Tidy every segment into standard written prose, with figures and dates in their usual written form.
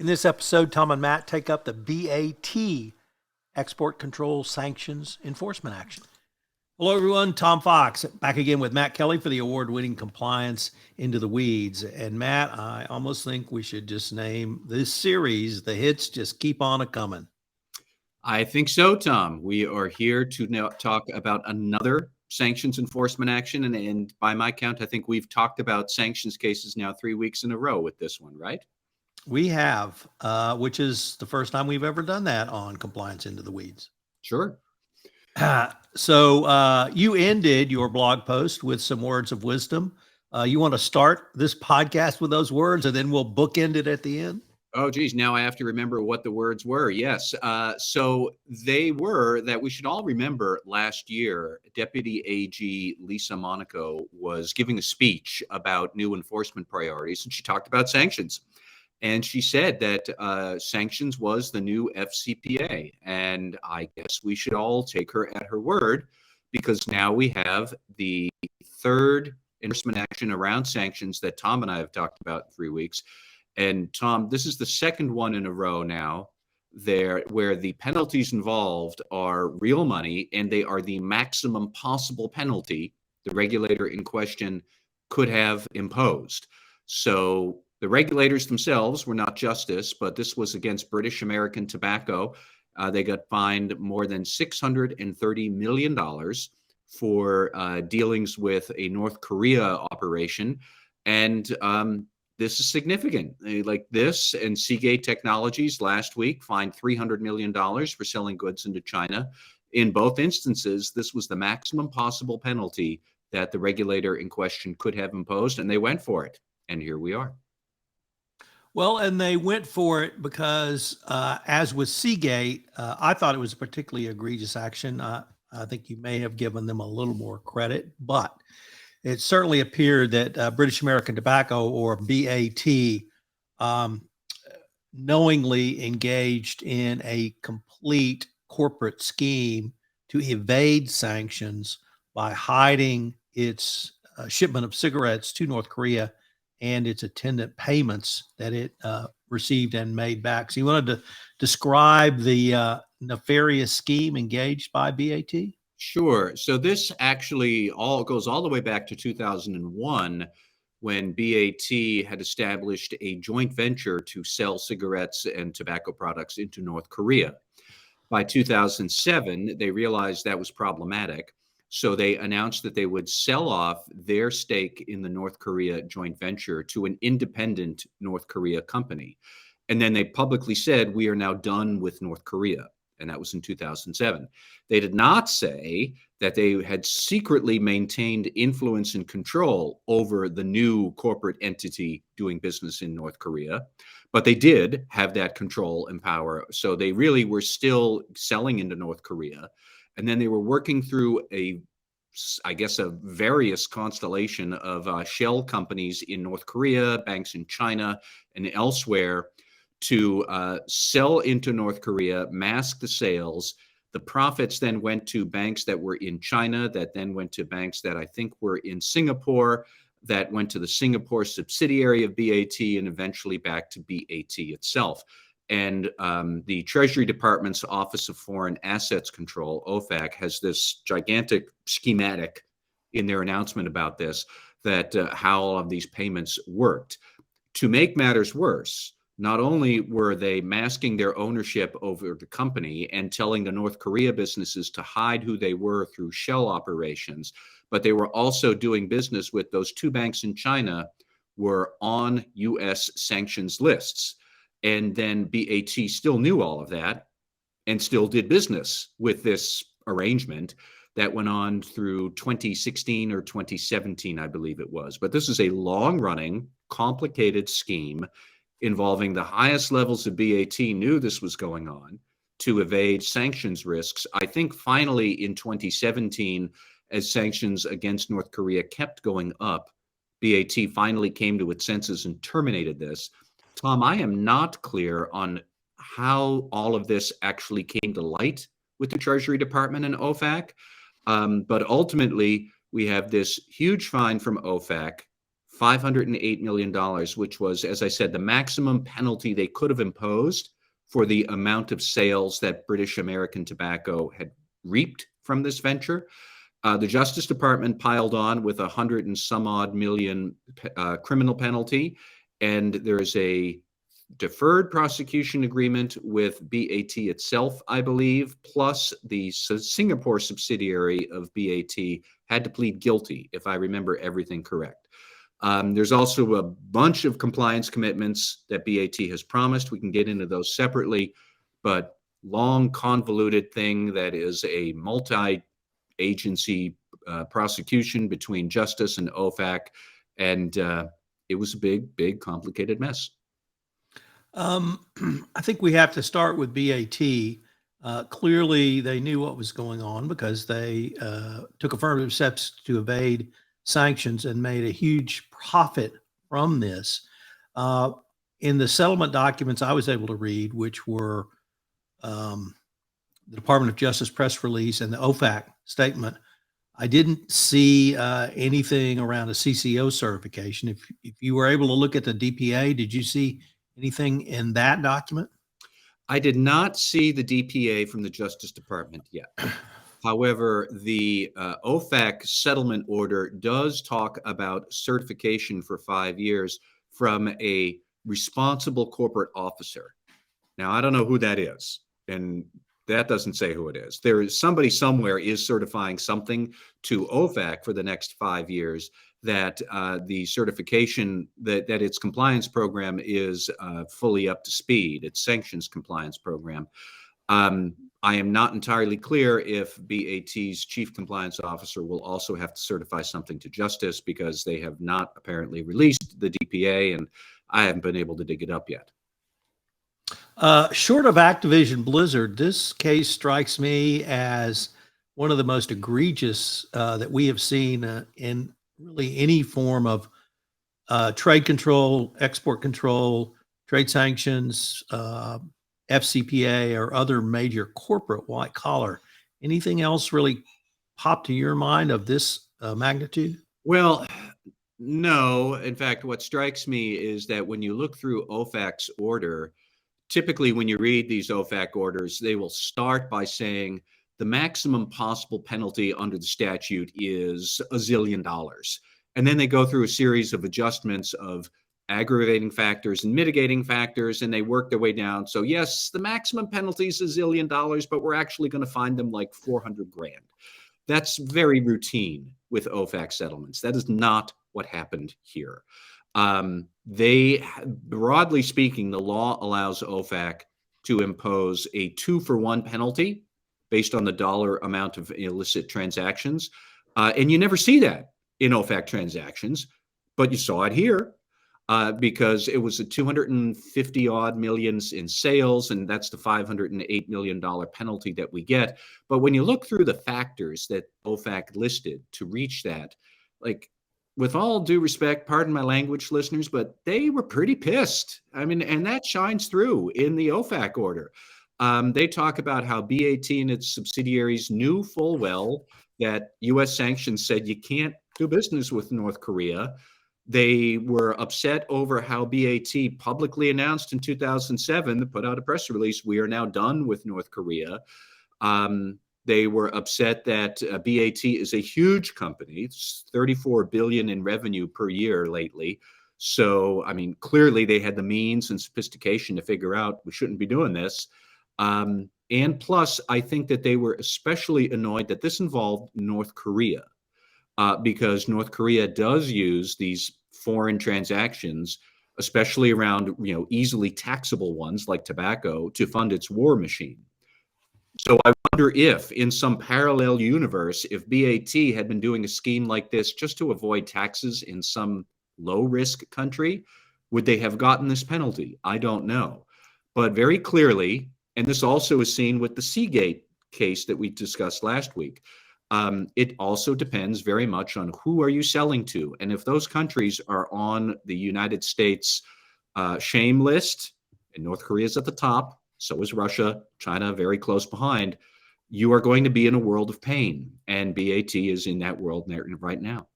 In this episode, Tom and Matt take up the BAT export control sanctions enforcement action. Hello, everyone. Tom Fox back again with Matt Kelly for the award-winning Compliance Into the Weeds. And Matt, I almost think we should just name this series, The Hits Just Keep On A-Coming. I think so, Tom. We are here to now talk about another sanctions enforcement action. And by my count, I think we've talked about sanctions cases now 3 weeks in a row with this one, right? We have, which is the first time we've ever done that on Compliance Into the Weeds. Sure. So you ended your blog post with some words of wisdom. You want to start this podcast with those words, and then we'll bookend it at the end? Oh, geez. Now I have to remember what the words were. Yes. So they were that we should all remember last year, Deputy AG Lisa Monaco was giving a speech about new enforcement priorities, and she talked about sanctions. And she said that sanctions was the new FCPA. And I guess we should all take her at her word, because now we have the third enforcement action around sanctions that Tom and I have talked about in 3 weeks. And Tom, this is the second one in a row now there where the penalties involved are real money, and they are the maximum possible penalty the regulator in question could have imposed. So the regulators themselves were not justice, but this was against British American Tobacco. They got fined more than $630 million for dealings with a North Korea operation. And this is significant. Like this and Seagate Technologies last week fined $300 million for selling goods into China. In both instances, this was the maximum possible penalty that the regulator in question could have imposed, and they went for it. And here we are. Well, and they went for it because, as with Seagate, I thought it was a particularly egregious action. I think you may have given them a little more credit, but it certainly appeared that British American Tobacco, or BAT, knowingly engaged in a complete corporate scheme to evade sanctions by hiding its shipment of cigarettes to North Korea and its attendant payments that it received and made back. So you wanted to describe the nefarious scheme engaged by BAT? Sure. So this actually all goes all the way back to 2001, when BAT had established a joint venture to sell cigarettes and tobacco products into North Korea. By 2007, they realized that was problematic. So they announced that they would sell off their stake in the North Korea joint venture to an independent North Korea company. And then they publicly said, we are now done with North Korea. And that was in 2007. They did not say that they had secretly maintained influence and control over the new corporate entity doing business in North Korea, but they did have that control and power. So they really were still selling into North Korea. And then they were working through a various constellation of shell companies in North Korea, banks in China, and elsewhere to sell into North Korea, mask the sales. The profits then went to banks that were in China, that then went to banks that I think were in Singapore, that went to the Singapore subsidiary of BAT, and eventually back to BAT itself. And the Treasury Department's Office of Foreign Assets Control, OFAC, has this gigantic schematic in their announcement about this, that how all of these payments worked. To make matters worse, not only were they masking their ownership over the company and telling the North Korea businesses to hide who they were through shell operations, but they were also doing business with those two banks in China were on U.S. sanctions lists. And then BAT still knew all of that and still did business with this arrangement that went on through 2016 or 2017, I believe it was. But this is a long-running, complicated scheme involving the highest levels of BAT knew this was going on to evade sanctions risks. I think finally in 2017, as sanctions against North Korea kept going up, BAT finally came to its senses and terminated this. Tom, I am not clear on how all of this actually came to light with the Treasury Department and OFAC, but ultimately we have this huge fine from OFAC $508 million, which was, as I said, the maximum penalty they could have imposed for the amount of sales that British American Tobacco had reaped from this venture. The Justice Department piled on with 100 and some odd million criminal penalty, and there's a deferred prosecution agreement with BAT itself, I believe, plus the Singapore subsidiary of BAT had to plead guilty, if I remember everything correct. There's also a bunch of compliance commitments that BAT has promised. We can get into those separately, but long, convoluted thing that is a multi-agency prosecution between Justice and OFAC, and it was a big, complicated mess. I think we have to start with BAT. Clearly, they knew what was going on because they took affirmative steps to evade sanctions and made a huge profit from this. In the settlement documents I was able to read, which were the Department of Justice press release and the OFAC statement, I didn't see anything around a CCO certification. If you were able to look at the DPA, did you see anything in that document? I did not see the DPA from the Justice Department yet. However, the OFAC settlement order does talk about certification for 5 years from a responsible corporate officer. Now, I don't know who that is, and that doesn't say who it is. There is somebody somewhere is certifying something to OFAC for the next 5 years, that the certification that its compliance program is fully up to speed, its sanctions compliance program. I am not entirely clear if BAT's chief compliance officer will also have to certify something to Justice, because they have not apparently released the DPA, and I haven't been able to dig it up yet. Short of Activision Blizzard, this case strikes me as one of the most egregious that we have seen in really any form of trade control, export control, trade sanctions, FCPA, or other major corporate white collar. Anything else really pop to your mind of this magnitude? Well, no. In fact, what strikes me is that when you look through OFAC's order, typically when you read these OFAC orders, they will start by saying the maximum possible penalty under the statute is $1 zillion. And then they go through a series of adjustments of aggravating factors and mitigating factors, and they work their way down. So yes, the maximum penalty is $1 zillion, but we're actually going to find them like 400 grand. That's very routine with OFAC settlements. That is not what happened here. Broadly speaking, the law allows OFAC to impose a 2-for-1 penalty based on the dollar amount of illicit transactions. And you never see that in OFAC transactions, but you saw it here because it was a 250 odd millions in sales, and that's the $508 million penalty that we get. But when you look through the factors that OFAC listed to reach that, like, with all due respect, pardon my language, listeners, but they were pretty pissed. I mean, and that shines through in the OFAC order. They talk about how BAT and its subsidiaries knew full well that U.S. sanctions said you can't do business with North Korea. They were upset over how BAT publicly announced in 2007, put out a press release, we are now done with North Korea. They were upset that BAT is a huge company. It's $34 billion in revenue per year lately. So, I mean, clearly they had the means and sophistication to figure out we shouldn't be doing this. And plus, I think that they were especially annoyed that this involved North Korea, because North Korea does use these foreign transactions, especially around, easily taxable ones like tobacco, to fund its war machine. So I wonder if, in some parallel universe, if BAT had been doing a scheme like this just to avoid taxes in some low-risk country, would they have gotten this penalty? I don't know. But very clearly, and this also is seen with the Seagate case that we discussed last week, it also depends very much on who are you selling to. And if those countries are on the United States shame list, and North Korea is at the top, so is Russia, China very close behind, you are going to be in a world of pain. And BAT is in that world right now.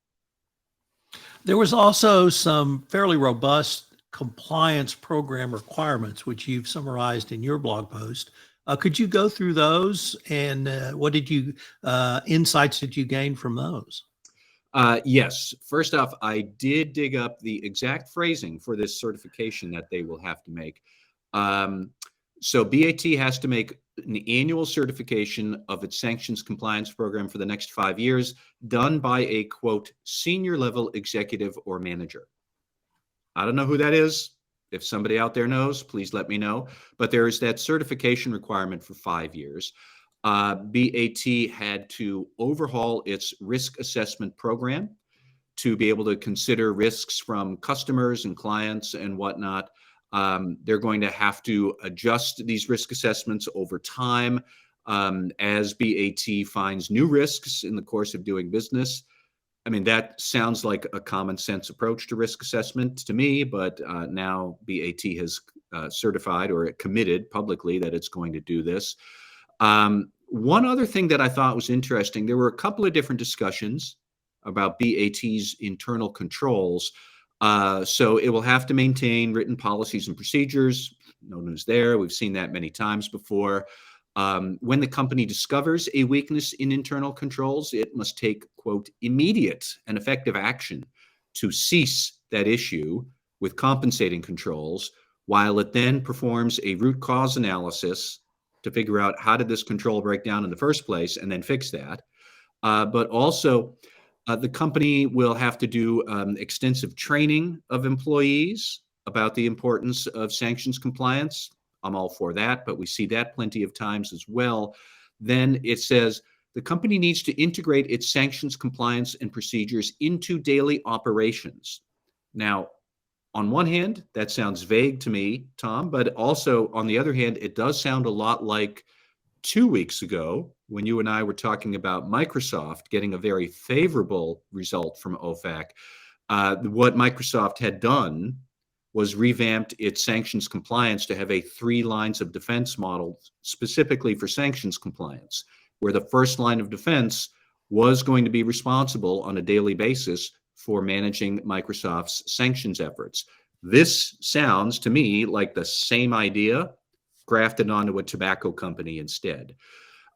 There was also some fairly robust compliance program requirements, which you've summarized in your blog post. Could you go through those and what did you insights did you gain from those? Yes. First off, I did dig up the exact phrasing for this certification that they will have to make. Um, so BAT has to make an annual certification of its sanctions compliance program for the next 5 years, done by a quote senior level executive or manager. I don't know who that is. If somebody out there knows, please let me know. But there is that certification requirement for 5 years. BAT had to overhaul its risk assessment program to be able to consider risks from customers and clients and whatnot. They're going to have to adjust these risk assessments over time as BAT finds new risks in the course of doing business. I mean, that sounds like a common sense approach to risk assessment to me, but now BAT has certified or committed publicly that it's going to do this. One other thing that I thought was interesting, there were a couple of different discussions about BAT's internal controls. So it will have to maintain written policies and procedures. No news there. We've seen that many times before. When the company discovers a weakness in internal controls, it must take, quote, immediate and effective action to cease that issue with compensating controls, while it then performs a root cause analysis to figure out how did this control break down in the first place and then fix that. But also, the company will have to do extensive training of employees about the importance of sanctions compliance. I'm all for that, but we see that plenty of times as well. Then it says the company needs to integrate its sanctions compliance and procedures into daily operations. Now, on one hand, that sounds vague to me, Tom, but also on the other hand, it does sound a lot like 2 weeks ago when you and I were talking about Microsoft getting a very favorable result from OFAC. What Microsoft had done was revamped its sanctions compliance to have a 3 lines of defense model specifically for sanctions compliance, where the first line of defense was going to be responsible on a daily basis for managing Microsoft's sanctions efforts. This sounds to me like the same idea grafted onto a tobacco company instead.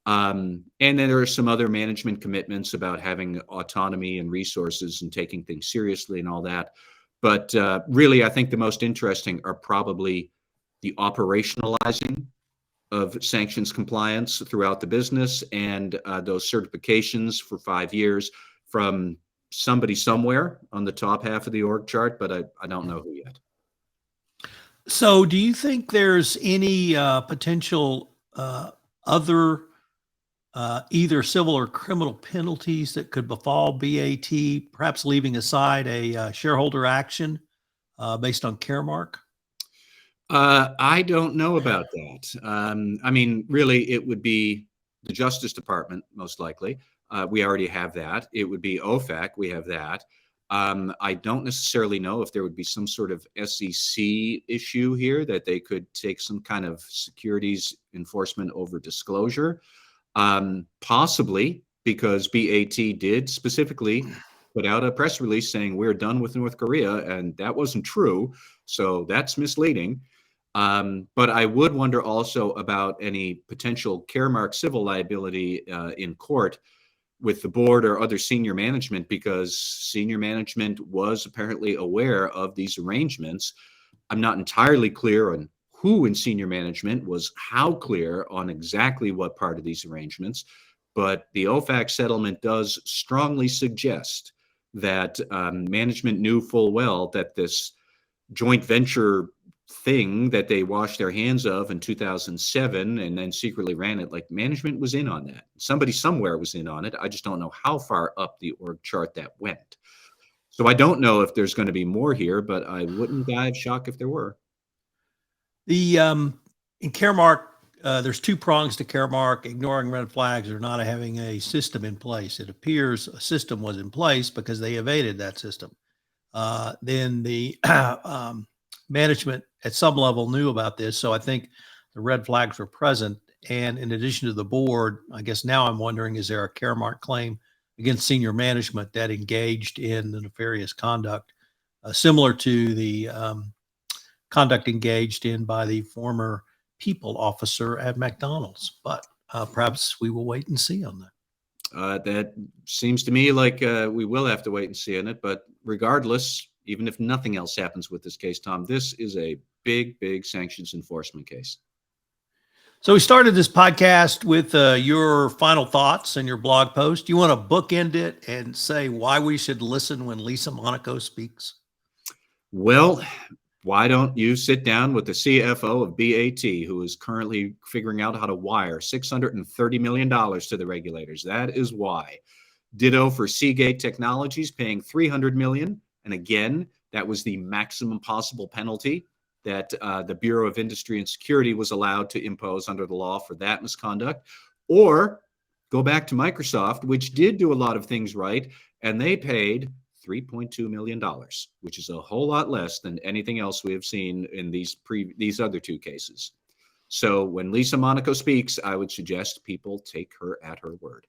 And then there are some other management commitments about having autonomy and resources and taking things seriously and all that. But really, I think the most interesting are probably the operationalizing of sanctions compliance throughout the business and those certifications for 5 years from somebody somewhere on the top half of the org chart, but I don't know who yet. So, do you think there's any potential other either civil or criminal penalties that could befall BAT, perhaps leaving aside a shareholder action based on Caremark? I don't know about that. I mean, really, it would be the Justice Department, most likely. We already have that. It would be OFAC. We have that. I don't necessarily know if there would be some sort of SEC issue here that they could take some kind of securities enforcement over disclosure. Possibly because BAT did specifically put out a press release saying we're done with North Korea, and that wasn't true. So that's misleading. But I would wonder also about any potential Caremark civil liability in court with the board or other senior management, because senior management was apparently aware of these arrangements. I'm not entirely clear on who in senior management was how clear on exactly what part of these arrangements, but the OFAC settlement does strongly suggest that management knew full well that this joint venture thing that they washed their hands of in 2007 and then secretly ran it, like management was in on that. Somebody somewhere was in on it. I just don't know how far up the org chart that went. So I don't know if there's going to be more here, but I wouldn't die of shock if there were. The in Caremark, there's 2 prongs to Caremark: ignoring red flags or not having a system in place. It appears a system was in place because they evaded that system. Then the management at some level knew about this, so I think the red flags were present. And in addition to the board, I guess now I'm wondering, is there a Caremark claim against senior management that engaged in the nefarious conduct, similar to the conduct engaged in by the former people officer at McDonald's. But perhaps we will wait and see on that. That seems to me like we will have to wait and see on it. But regardless, even if nothing else happens with this case, Tom, this is a big, big sanctions enforcement case. So we started this podcast with your final thoughts and your blog post. Do you want to bookend it and say why we should listen when Lisa Monaco speaks? Well, why don't you sit down with the CFO of BAT, who is currently figuring out how to wire $630 million to the regulators? That is why. Ditto for Seagate Technologies, paying $300 million. And again, that was the maximum possible penalty that the Bureau of Industry and Security was allowed to impose under the law for that misconduct. Or go back to Microsoft, which did do a lot of things right, and they paid $3.2 million, which is a whole lot less than anything else we have seen in these other two cases. So when Lisa Monaco speaks, I would suggest people take her at her word.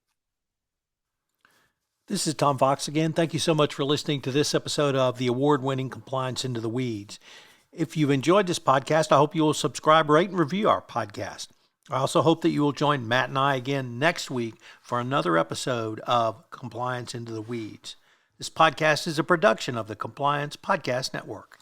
This is Tom Fox again. Thank you so much for listening to this episode of the award-winning Compliance Into the Weeds. If you've enjoyed this podcast, I hope you will subscribe, rate, and review our podcast. I also hope that you will join Matt and I again next week for another episode of Compliance Into the Weeds. This podcast is a production of the Compliance Podcast Network.